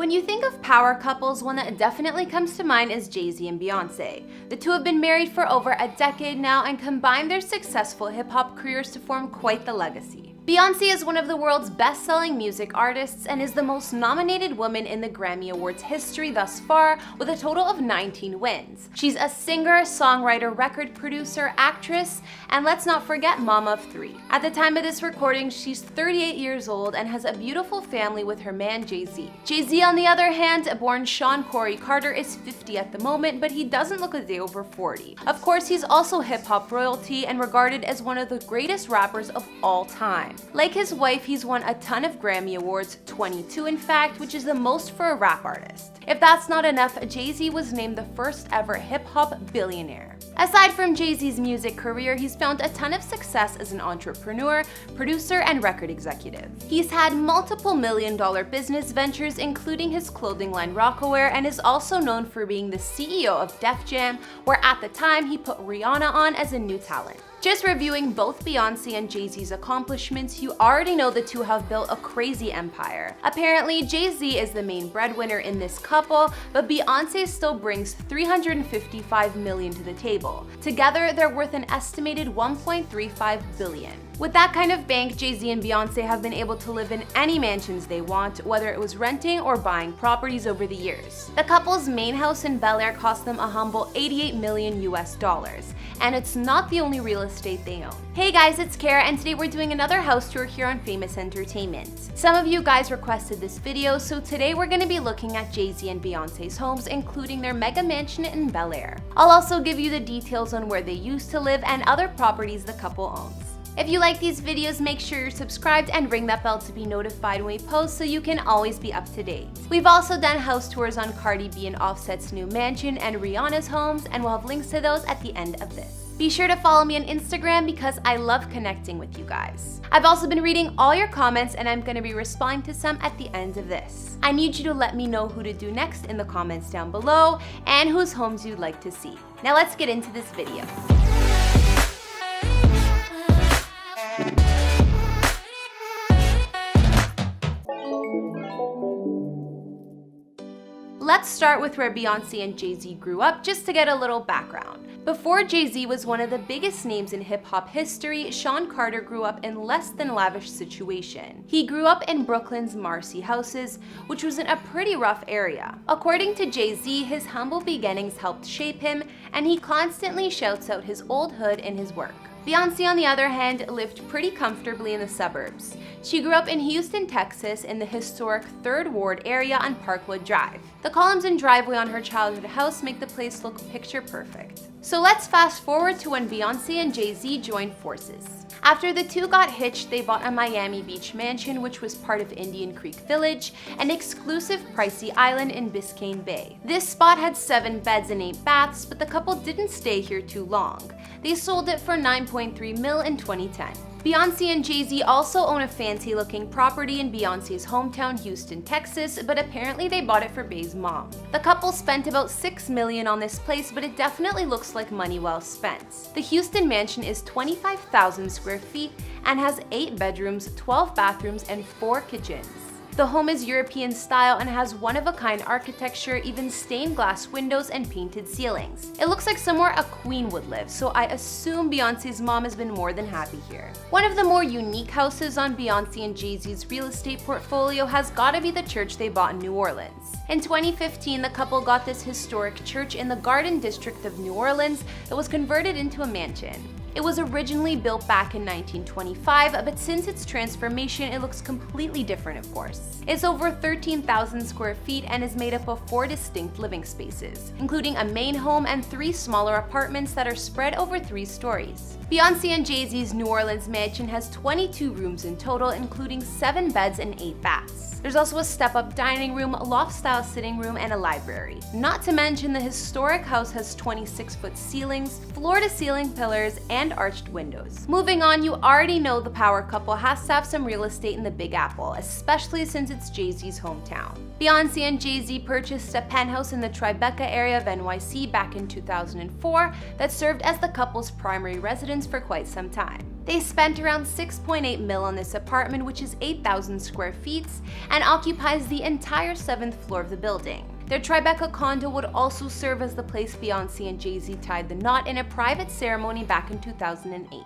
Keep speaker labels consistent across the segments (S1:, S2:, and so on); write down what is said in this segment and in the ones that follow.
S1: When you think of power couples, one that definitely comes to mind is Z and Beyonce. The two have been married for over a decade now and combined their successful hip-hop careers to form quite the legacy. Beyonce is one of the world's best-selling music artists and is the most nominated woman in the Grammy Awards history thus far, with a total of 19 wins. She's a singer, songwriter, record producer, actress, and let's not forget mama of 3. At the time of this recording, she's 38 years old and has a beautiful family with her man Jay-Z. Jay-Z, on the other hand, born Sean Corey Carter, is 50 at the moment, but he doesn't look a day over 40. Of course, he's also hip-hop royalty and regarded as one of the greatest rappers of all time. Like his wife, he's won a ton of Grammy Awards, 22 in fact, which is the most for a rap artist. If that's not enough, Jay-Z was named the first ever hip-hop billionaire. Aside from Jay-Z's music career, he's found a ton of success as an entrepreneur, producer, and record executive. He's had multiple million-dollar business ventures, including his clothing line Rocawear, and is also known for being the CEO of Def Jam, where at the time he put Rihanna on as a new talent. Just reviewing both Beyonce and Jay-Z's accomplishments, you already know the two have built a crazy empire. Apparently, Jay-Z is the main breadwinner in this couple, but Beyonce still brings $355 million to the table. Together, they're worth an estimated $1.35 billion. With that kind of bank, Jay-Z and Beyonce have been able to live in any mansions they want, whether it was renting or buying properties over the years. The couple's main house in BeL Air cost them a humble $88 million US, and it's not the only real estate they own. Hey guys, it's Kara, and today we're doing another house tour here on Famous Entertainment. Some of you guys requested this video, so today we're going to be looking at Jay-Z and Beyonce's homes, including their mega mansion in BeL Air. I'll also give you the details on where they used to live and other properties the couple owns. If you like these videos, make sure you're subscribed and ring that bell to be notified when we post so you can always be up to date. We've also done house tours on Cardi B and Offset's new mansion and Rihanna's homes, and we'll have links to those at the end of this. Be sure to follow me on Instagram because I love connecting with you guys. I've also been reading all your comments and I'm going to be responding to some at the end of this. I need you to let me know who to do next in the comments down below and whose homes you'd like to see. Now let's get into this video. Let's start with where Beyonce and Jay-Z grew up, just to get a little background. Before Jay-Z was one of the biggest names in hip-hop history, Sean Carter grew up in less than lavish situation. He grew up in Brooklyn's Marcy houses, which was in a pretty rough area. According to Jay-Z, his humble beginnings helped shape him, and he constantly shouts out his old hood in his work. Beyonce, on the other hand, lived pretty comfortably in the suburbs. She grew up in Houston, Texas, in the historic 3rd Ward area on Parkwood Drive. The columns and driveway on her childhood house make the place look picture perfect. So let's fast forward to when Beyonce and Jay-Z joined forces. After the two got hitched, they bought a Miami Beach mansion, which was part of Indian Creek Village, an exclusive pricey island in Biscayne Bay. This spot had 7 beds and 8 baths, but the couple didn't stay here too long. They sold it for $9.3 million in 2010. Beyonce and Jay-Z also own a fancy-looking property in Beyonce's hometown, Houston, Texas, but apparently they bought it for Bey's mom. The couple spent about $6 million on this place, but it definitely looks like money well spent. The Houston mansion is 25,000 square feet and has 8 bedrooms, 12 bathrooms, and 4 kitchens. The home is European style and has one-of-a-kind architecture, even stained glass windows and painted ceilings. It looks like somewhere a queen would live, so I assume Beyonce's mom has been more than happy here. One of the more unique houses on Beyonce and Jay-Z's real estate portfolio has gotta be the church they bought in New Orleans. In 2015, the couple got this historic church in the Garden District of New Orleans that was converted into a mansion. It was originally built back in 1925, but since its transformation, it looks completely different, of course. It's over 13,000 square feet and is made up of 4 distinct living spaces, including a main home and 3 smaller apartments that are spread over 3 stories. Beyonce and Jay-Z's New Orleans mansion has 22 rooms in total, including 7 beds and 8 baths. There's also a step-up dining room, loft-style sitting room, and a library. Not to mention, the historic house has 26-foot ceilings, floor-to-ceiling pillars, and arched windows. Moving on, you already know the power couple has to have some real estate in the Big Apple, especially since it's Jay-Z's hometown. Beyonce and Jay-Z purchased a penthouse in the Tribeca area of NYC back in 2004 that served as the couple's primary residence for quite some time. They spent around 6.8 mil on this apartment, which is 8,000 square feet and occupies the entire 7th floor of the building. Their Tribeca condo would also serve as the place Beyonce and Jay-Z tied the knot in a private ceremony back in 2008.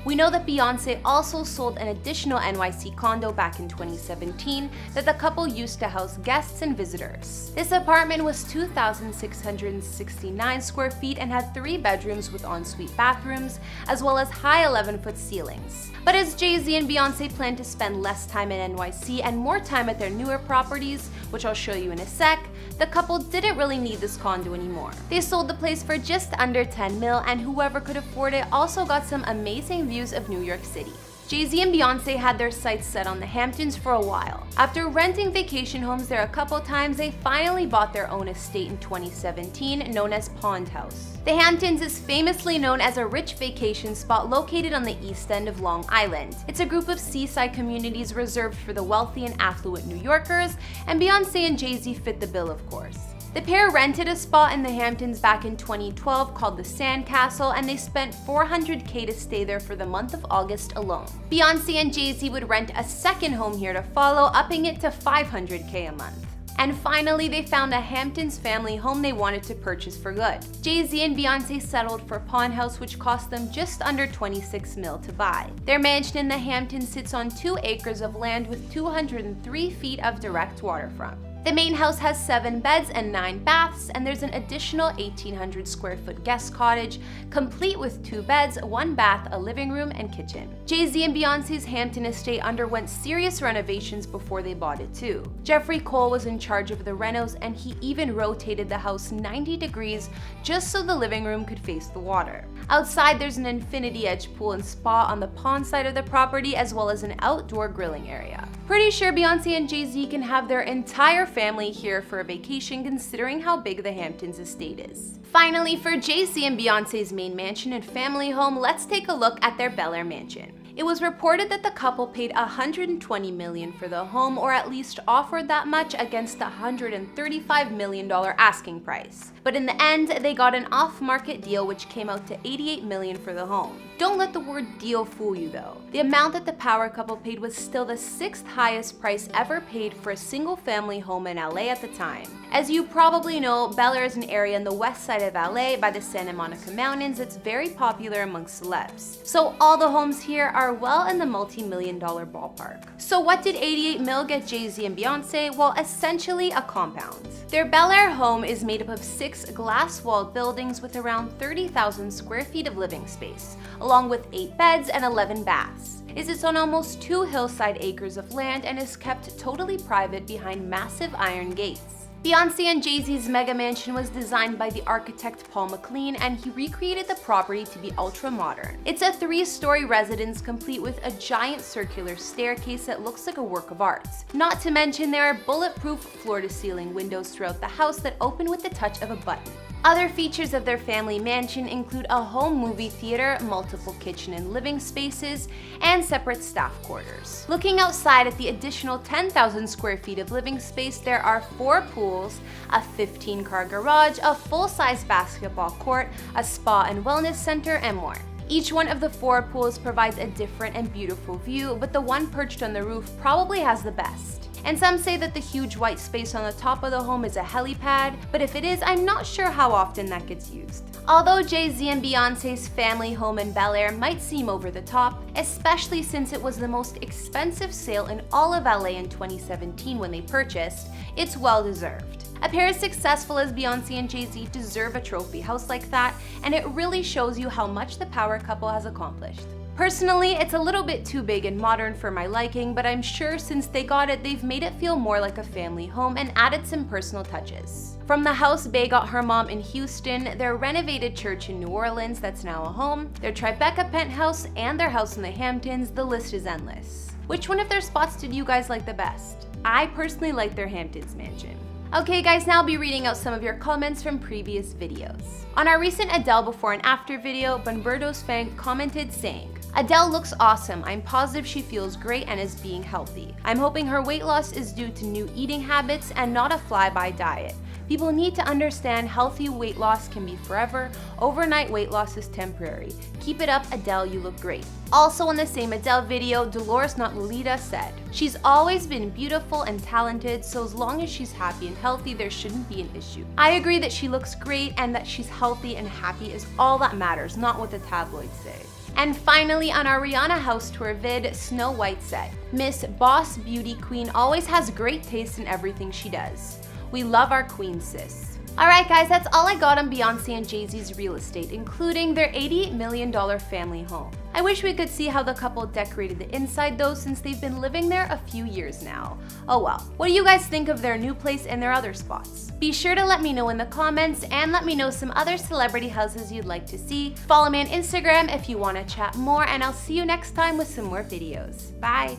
S1: We know that Beyonce also sold an additional NYC condo back in 2017 that the couple used to house guests and visitors. This apartment was 2,669 square feet and had 3 bedrooms with ensuite bathrooms, as well as high 11-foot ceilings. But as Jay-Z and Beyonce plan to spend less time in NYC and more time at their newer properties, which I'll show you in a sec, the couple didn't really need this condo anymore. They sold the place for just under 10 mil, and whoever could afford it also got some amazing views of New York City. Jay-Z and Beyonce had their sights set on the Hamptons for a while. After renting vacation homes there a couple times, they finally bought their own estate in 2017, known as Pond House. The Hamptons is famously known as a rich vacation spot located on the east end of Long Island. It's a group of seaside communities reserved for the wealthy and affluent New Yorkers, and Beyonce and Jay-Z fit the bill, of course. The pair rented a spot in the Hamptons back in 2012 called the Sandcastle, and they spent $400K to stay there for the month of August alone. Beyonce and Jay-Z would rent a second home here to follow, upping it to $500K a month. And finally, they found a Hamptons family home they wanted to purchase for good. Jay-Z and Beyonce settled for Pond House, which cost them just under 26 mil to buy. Their mansion in the Hamptons sits on 2 acres of land with 203 feet of direct waterfront. The main house has 7 beds and 9 baths, and there's an additional 1,800 square foot guest cottage, complete with 2 beds, 1 bath, a living room, and kitchen. Jay-Z and Beyonce's Hampton estate underwent serious renovations before they bought it too. Jeffrey Cole was in charge of the renos, and he even rotated the house 90 degrees just so the living room could face the water. Outside, there's an infinity edge pool and spa on the pond side of the property, as well as an outdoor grilling area. Pretty sure Beyonce and Jay-Z can have their entire family here for a vacation, considering how big the Hamptons estate is. Finally, for Jay-Z and Beyonce's main mansion and family home, let's take a look at their BeL Air Mansion. It was reported that the couple paid $120 million for the home, or at least offered that much against the $135 million asking price. But in the end, they got an off-market deal which came out to $88 million for the home. Don't let the word deal fool you though. The amount that the power couple paid was still the 6th highest price ever paid for a single-family home in LA at the time. As you probably know, BeL Air is an area in the west side of LA by the Santa Monica Mountains that's very popular amongst celebs. So all the homes here are well in the multi-million-dollar ballpark. So what did 88 mil get Jay-Z and Beyonce? Well, essentially a compound. Their BeL Air home is made up of 6 glass-walled buildings with around 30,000 square feet of living space, along with 8 beds and 11 baths. It sits on almost 2 hillside acres of land and is kept totally private behind massive iron gates. Beyonce and Jay-Z's mega mansion was designed by the architect Paul McLean, and he recreated the property to be ultra-modern. It's a 3-story residence complete with a giant circular staircase that looks like a work of art. Not to mention, there are bulletproof floor-to-ceiling windows throughout the house that open with the touch of a button. Other features of their family mansion include a home movie theater, multiple kitchen and living spaces, and separate staff quarters. Looking outside at the additional 10,000 square feet of living space, there are 4 pools, a 15-car garage, a full-size basketball court, a spa and wellness center, and more. Each one of the 4 pools provides a different and beautiful view, but the one perched on the roof probably has the best. And some say that the huge white space on the top of the home is a helipad, but if it is, I'm not sure how often that gets used. Although Jay-Z and Beyonce's family home in BeL Air might seem over the top, especially since it was the most expensive sale in all of LA in 2017 when they purchased, it's well deserved. A pair as successful as Beyonce and Jay-Z deserve a trophy house like that, and it really shows you how much the power couple has accomplished. Personally, it's a little bit too big and modern for my liking, but I'm sure since they got it, they've made it feel more like a family home and added some personal touches. From the house Bey got her mom in Houston, their renovated church in New Orleans that's now a home, their Tribeca penthouse, and their house in the Hamptons, the list is endless. Which one of their spots did you guys like the best? I personally like their Hamptons mansion. Okay guys, now I'll be reading out some of your comments from previous videos. On our recent Adele before and after video, Bunberto's fan commented saying, "Adele looks awesome. I'm positive she feels great and is being healthy. I'm hoping her weight loss is due to new eating habits and not a fly-by diet. People need to understand healthy weight loss can be forever, overnight weight loss is temporary. Keep it up, Adele, you look great. Also in the same Adele video, Dolores Not Lolita said, "She's always been beautiful and talented, so as long as she's happy and healthy, there shouldn't be an issue." I agree that she looks great and that she's healthy and happy is all that matters, not what the tabloids say. And finally, on our Rihanna house tour vid, Snow White said, "Miss Boss Beauty Queen always has great taste in everything she does. We love our queen, sis." Alright guys, that's all I got on Beyonce and Jay-Z's real estate, including their $88 million family home. I wish we could see how the couple decorated the inside though, since they've been living there a few years now. Oh well. What do you guys think of their new place and their other spots? Be sure to let me know in the comments, and let me know some other celebrity houses you'd like to see. Follow me on Instagram if you want to chat more, and I'll see you next time with some more videos. Bye!